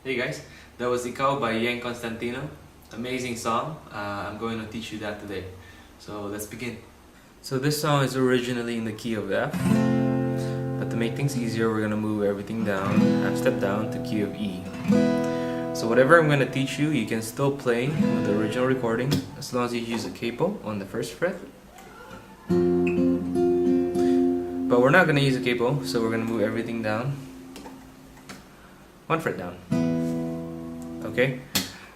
Hey guys, that was Ikaw by Yeng Constantino. Amazing song. I'm going to teach you that today. So let's begin. So this song is originally in the key of F, but to make things easier, we're going to move everything down, half step down to key of E. So whatever I'm going to teach you, you can still play with the original recording as long as you use a capo on the first fret. But we're not going to use a capo, so we're going to move everything down, one fret down. Okay?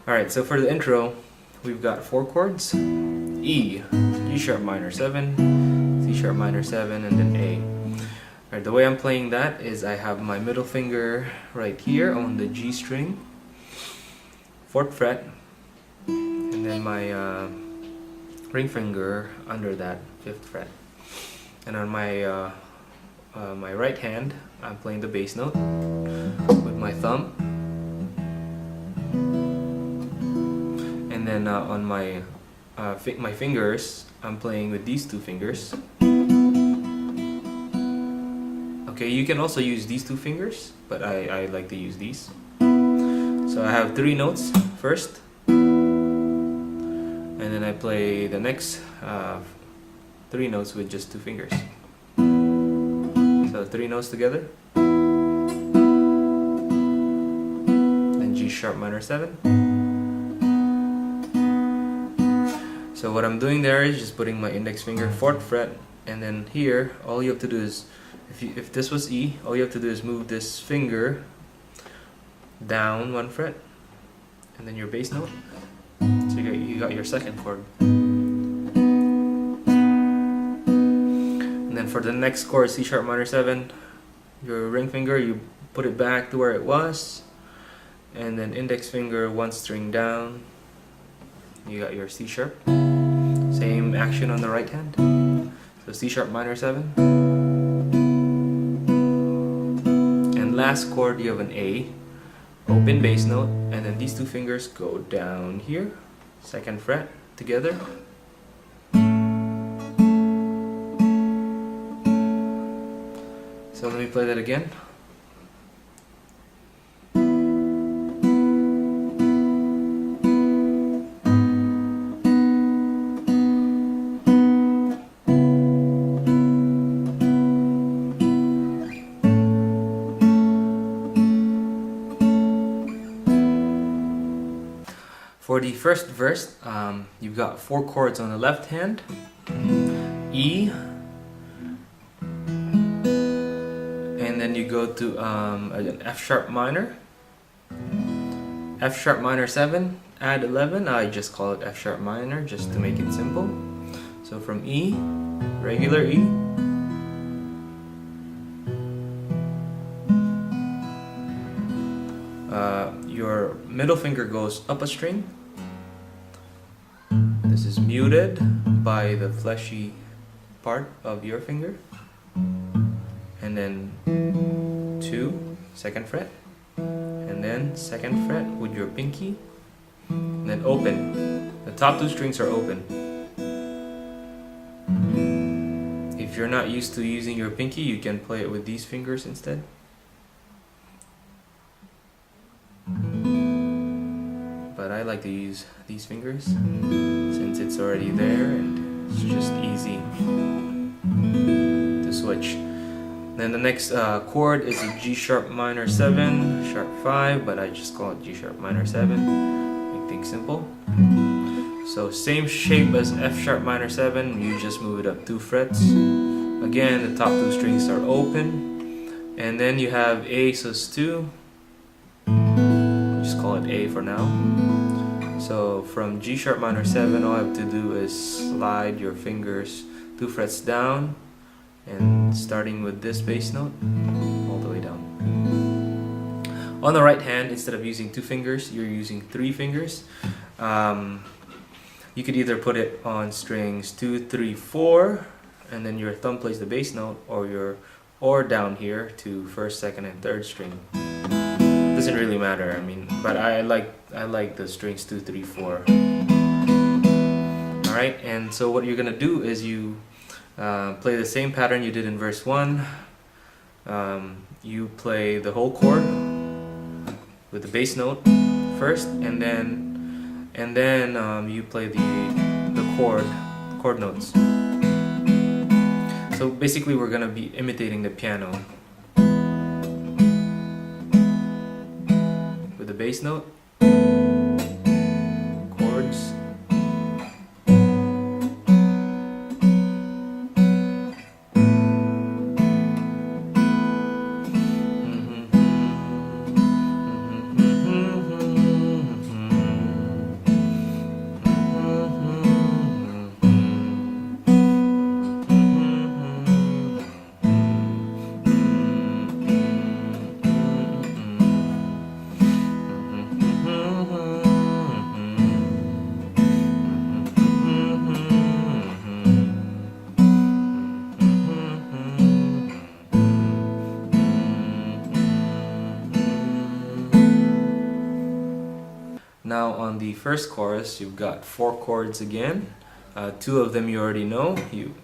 Alright, so for the intro, we've got 4 chords: E, G sharp minor 7, C sharp minor 7, and then A. Alright, the way I'm playing that is I have my middle finger right here on the G string, 4th fret, and then my ring finger under that 5th fret. And on my my right hand, I'm playing the bass note with my thumb. And then on my my fingers, I'm playing with these 2 fingers. Okay, you can also use these 2 fingers, but I like to use these. So I have 3 notes first, and then I play the next 3 notes with just 2 fingers. So 3 notes together. Then G sharp minor 7. So what I'm doing there is just putting my index finger 4th fret, and then here all you have to do is, if this was E, all you have to do is move this finger down 1 fret, and then your bass note. So you got your 2nd chord. And then for the next chord, C sharp minor 7, your ring finger, you put it back to where it was, and then index finger 1 string down. You got your C sharp. Same action on the right hand. So C sharp minor 7. And last chord, you have an A, open bass note, and then these 2 fingers go down here, 2nd fret together. So let me play that again. For the first verse, you've got 4 chords on the left hand: E, and then you go to an F sharp minor, F sharp minor 7, add 11. I just call it F sharp minor just to make it simple. So from E, regular E, your middle finger goes up a string. This is muted by the fleshy part of your finger. And then 2, 2nd fret. And then 2nd fret with your pinky. And then open. The top 2 strings are open. If you're not used to using your pinky, you can play it with these fingers instead. But I like to use these fingers since it's already there and it's just easy to switch. Then the next chord is a G sharp minor 7, sharp 5, but I just call it G sharp minor 7. Make things simple. So same shape as F sharp minor 7, you just move it up 2 frets. Again, the top 2 strings are open, and then you have A sus2. Just call it A for now. So from G sharp minor 7, all I have to do is slide your fingers 2 frets down, and starting with this bass note all the way down. On the right hand, instead of using 2 fingers, you're using 3 fingers. You could either put it on strings 2, 3, 4, and then your thumb plays the bass note, or down here to 1st, 2nd, and 3rd string. Doesn't really matter, I mean, but I like the strings 2, 3, 4. Alright, and so what you're gonna do is you play the same pattern you did in verse 1. You play the whole chord, with the bass note first, and then you play the chord notes. So basically we're gonna be imitating the piano with the bass note, chords, Now on the first chorus, you've got 4 chords again. 2 of them you already know. You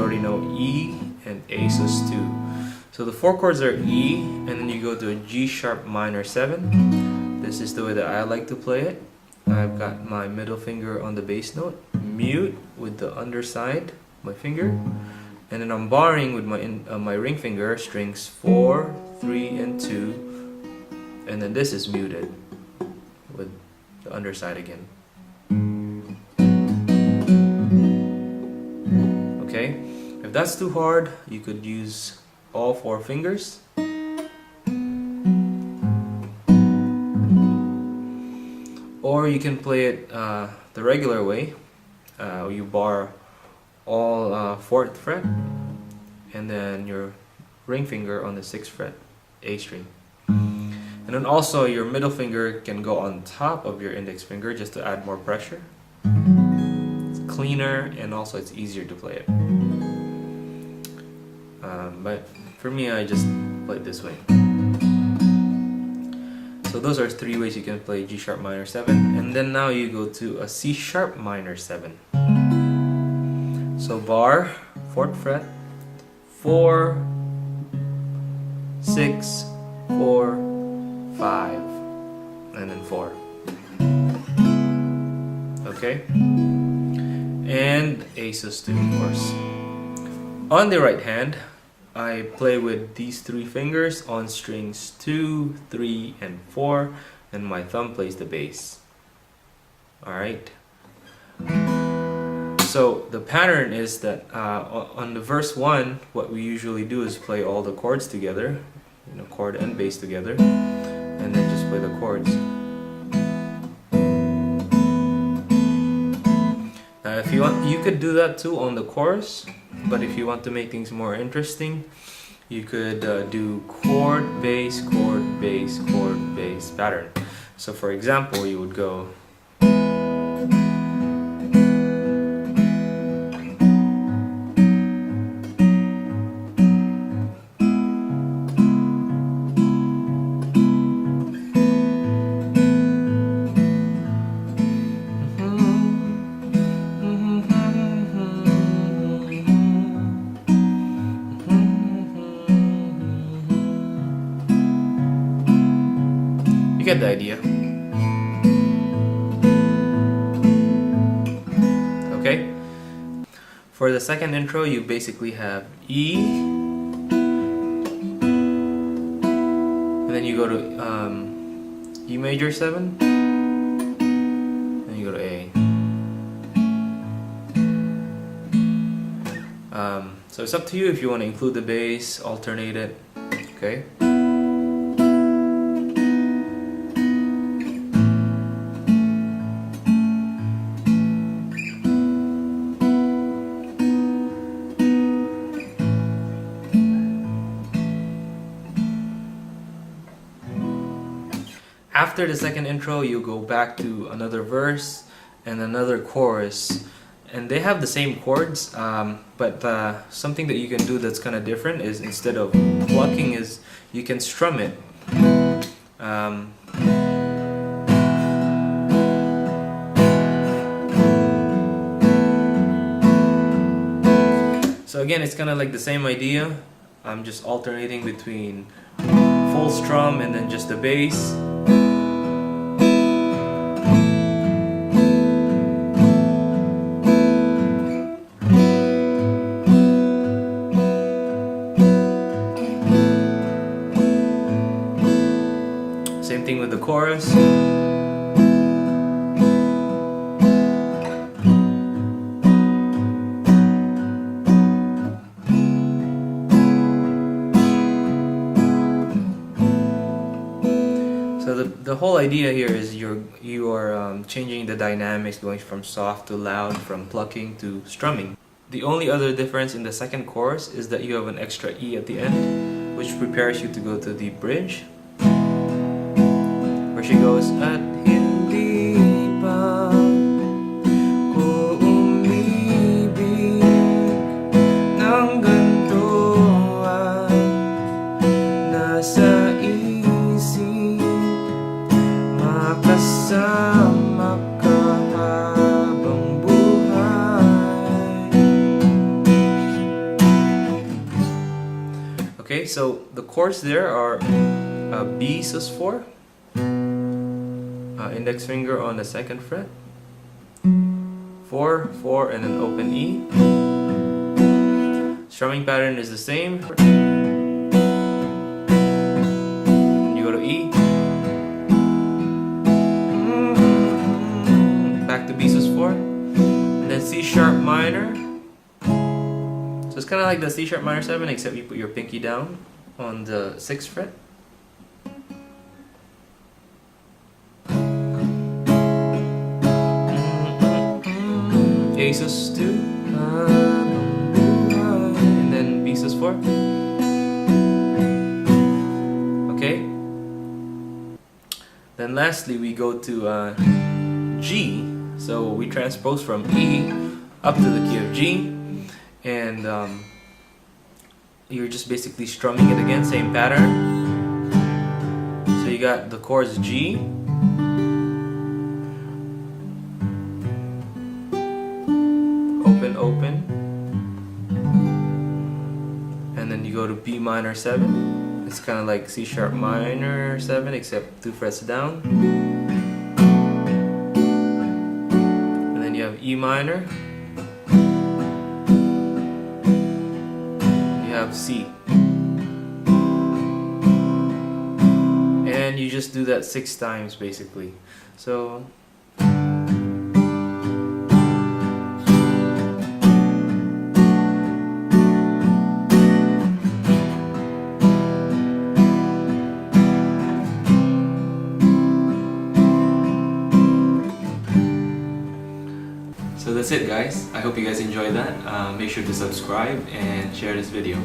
already know E and A sus2. So the 4 chords are E, and then you go to a G sharp minor 7. This is the way that I like to play it. I've got my middle finger on the bass note, mute with the underside, my finger, and then I'm barring with my ring finger, strings 4, 3, and 2, and then this is muted with the underside again. Okay, if that's too hard, you could use all 4 fingers. Or you can play it the regular way. You bar all 4th fret and then your ring finger on the 6th fret, A string. And then also your middle finger can go on top of your index finger just to add more pressure. It's cleaner and also it's easier to play it. But for me, I just play it this way. So those are 3 ways you can play G sharp minor 7, and then now you go to a C sharp minor 7. So bar, 4th fret, 4, 6, 4, 5, and then 4. Okay? And A sus2, of course. On the right hand, I play with these 3 fingers on strings 2, 3, and 4, and my thumb plays the bass. Alright. So the pattern is that on the verse 1, what we usually do is play all the chords together, chord and bass together, and then just play the chords. Now if you want, you could do that too on the chorus. But if you want to make things more interesting, you could do chord, bass, chord, bass, chord, bass pattern. So for example, you would go You get the idea. Okay? For the second intro, you basically have E, and then you go to E major 7, then you go to A. So it's up to you if you want to include the bass, alternate it. Okay? After the second intro, you go back to another verse and another chorus, and they have the same chords, but something that you can do that's kind of different is instead of plucking, is you can strum it. So again, it's kind of like the same idea. I'm just alternating between full strum and then just the bass. Same thing with the chorus. So the whole idea here is you are changing the dynamics, going from soft to loud, from plucking to strumming. The only other difference in the second chorus is that you have an extra E at the end, which prepares you to go to the bridge, where she goes, at hindi pa ko umibig ng ganito at nasa isip makasama ka habang buhay. Okay, so the chords there are B sus4, index finger on the 2nd fret, 4, 4, and an open E. Strumming pattern is the same. You go to E, back to B sus4, and then C sharp minor. So it's kind of like the C sharp minor 7, except you put your pinky down on the 6th fret. A sus2, and then B sus4. Okay. Then lastly we go to G. So we transpose from E up to the key of G, and you're just basically strumming it again, same pattern. So you got the chords G, open, and then you go to B minor 7. It's kind of like C sharp minor 7, except 2 frets down, and then you have E minor, you have C, and you just do that 6 times basically. So that's it, guys. I hope you guys enjoyed that. Make sure to subscribe and share this video.